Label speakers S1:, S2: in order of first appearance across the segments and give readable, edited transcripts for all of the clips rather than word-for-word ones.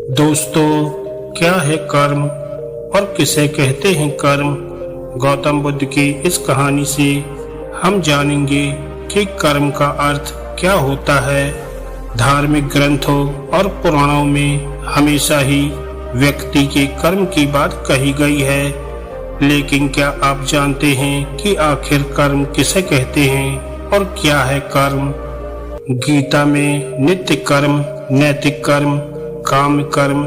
S1: दोस्तों, क्या है कर्म और किसे कहते हैं कर्म? गौतम बुद्ध की इस कहानी से हम जानेंगे कि कर्म का अर्थ क्या होता है। धार्मिक ग्रंथों और पुराणों में हमेशा ही व्यक्ति के कर्म की बात कही गई है, लेकिन क्या आप जानते हैं कि आखिर कर्म किसे कहते हैं और क्या है कर्म? गीता में नित्य कर्म, नैतिक कर्म, काम कर्म,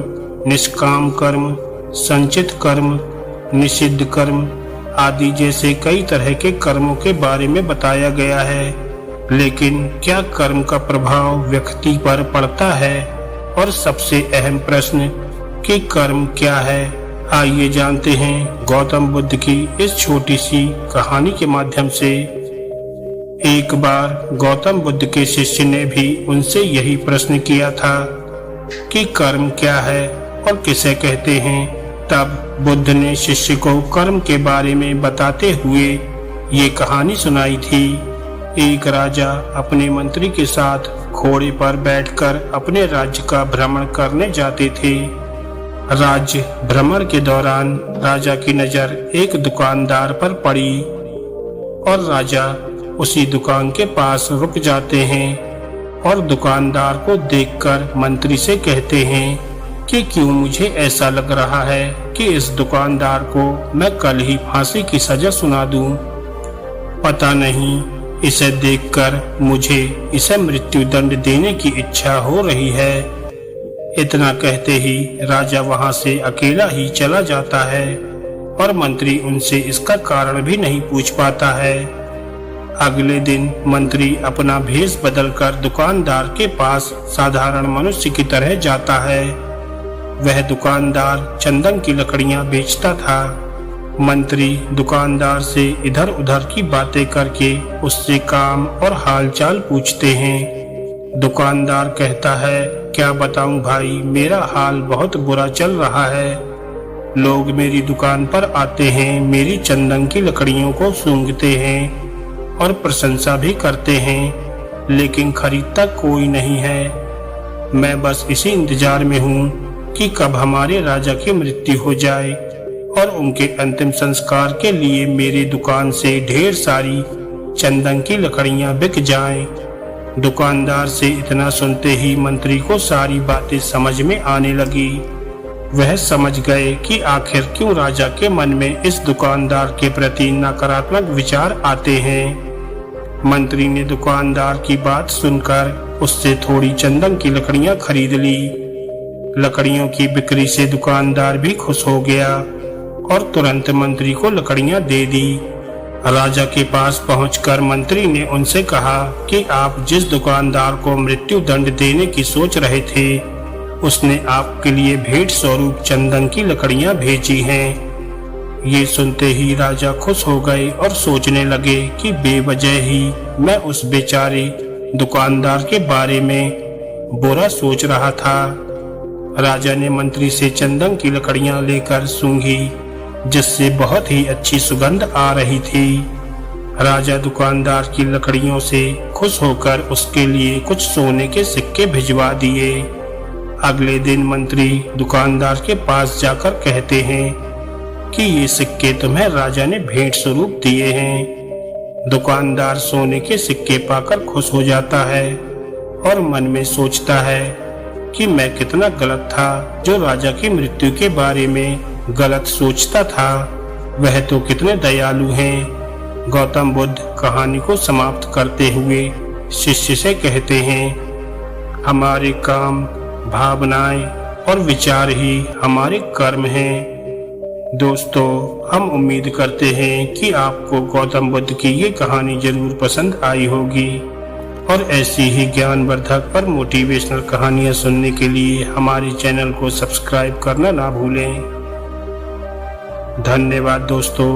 S1: निष्काम कर्म, संचित कर्म, निषिद्ध कर्म आदि जैसे कई तरह के कर्मों के बारे में बताया गया है। लेकिन क्या कर्म का प्रभाव व्यक्ति पर पड़ता है? और सबसे अहम प्रश्न कि कर्म क्या है, आइए जानते हैं गौतम बुद्ध की इस छोटी सी कहानी के माध्यम से। एक बार गौतम बुद्ध के शिष्य ने भी उनसे यही प्रश्न किया था कि कर्म क्या है और किसे कहते हैं। तब बुद्ध ने शिष्य को कर्म के बारे में बताते हुए ये कहानी सुनाई थी। एक राजा अपने मंत्री के साथ घोड़े पर बैठकर अपने राज्य का भ्रमण करने जाते थे। राज्य भ्रमण के दौरान राजा की नजर एक दुकानदार पर पड़ी और राजा उसी दुकान के पास रुक जाते हैं और दुकानदार को देखकर मंत्री से कहते हैं कि क्यों मुझे ऐसा लग रहा है कि इस दुकानदार को मैं कल ही फांसी की सजा सुना दूं। पता नहीं, इसे देखकर मुझे इसे मृत्यु दंड देने की इच्छा हो रही है। इतना कहते ही राजा वहां से अकेला ही चला जाता है और मंत्री उनसे इसका कारण भी नहीं पूछ पाता है। अगले दिन मंत्री अपना भेष बदलकर दुकानदार के पास साधारण मनुष्य की तरह जाता है। वह दुकानदार चंदन की लकड़ियां बेचता था। मंत्री दुकानदार से इधर उधर की बातें करके उससे काम और हालचाल पूछते हैं। दुकानदार कहता है, क्या बताऊं भाई, मेरा हाल बहुत बुरा चल रहा है। लोग मेरी दुकान पर आते हैं, मेरी चंदन की लकड़ियों को सूंघते हैं और प्रशंसा भी करते हैं, लेकिन खरीदता कोई नहीं है। मैं बस इसी इंतजार में हूँ कि कब हमारे राजा की मृत्यु हो जाए और उनके अंतिम संस्कार के लिए मेरी दुकान से ढेर सारी चंदन की लकड़ियां बिक जाएं। दुकानदार से इतना सुनते ही मंत्री को सारी बातें समझ में आने लगी। वह समझ गए कि आखिर क्यों राजा के मन में इस दुकानदार के प्रति नकारात्मक विचार आते हैं। मंत्री ने दुकानदार की बात सुनकर उससे थोड़ी चंदन की लकड़ियां खरीद ली। लकड़ियों की बिक्री से दुकानदार भी खुश हो गया और तुरंत मंत्री को लकड़ियां दे दी। राजा के पास पहुंचकर मंत्री ने उनसे कहा कि आप जिस दुकानदार को मृत्यु दंड देने की सोच रहे थे, उसने आपके लिए भेंट स्वरूप चंदन की लकड़ियां भेजी हैं। ये सुनते ही राजा खुश हो गए और सोचने लगे कि बेवजह ही मैं उस बेचारे दुकानदार के बारे में बुरा सोच रहा था। राजा ने मंत्री से चंदन की लकड़ियां लेकर सूंघी, जिससे बहुत ही अच्छी सुगंध आ रही थी। राजा दुकानदार की लकड़ियों से खुश होकर उसके लिए कुछ सोने के सिक्के भिजवा दिए। अगले दिन मंत्री दुकानदार के पास जाकर कहते हैं कि ये सिक्के तुम्हें राजा ने भेंट स्वरूप दिए हैं। दुकानदार सोने के सिक्के पाकर खुश हो जाता है और मन में सोचता है कि मैं कितना गलत था जो राजा की मृत्यु के बारे में गलत सोचता था। वह तो कितने दयालु हैं। गौतम बुद्ध कहानी को समाप्त करते हुए शिष्य से कहते हैं, हमारे काम, भावनाएं और विचार ही हमारे कर्म हैं। दोस्तों, हम उम्मीद करते हैं कि आपको गौतम बुद्ध की ये कहानी जरूर पसंद आई होगी और ऐसी ही ज्ञानवर्धक और मोटिवेशनल कहानियां सुनने के लिए हमारे चैनल को सब्सक्राइब करना ना भूलें। धन्यवाद दोस्तों।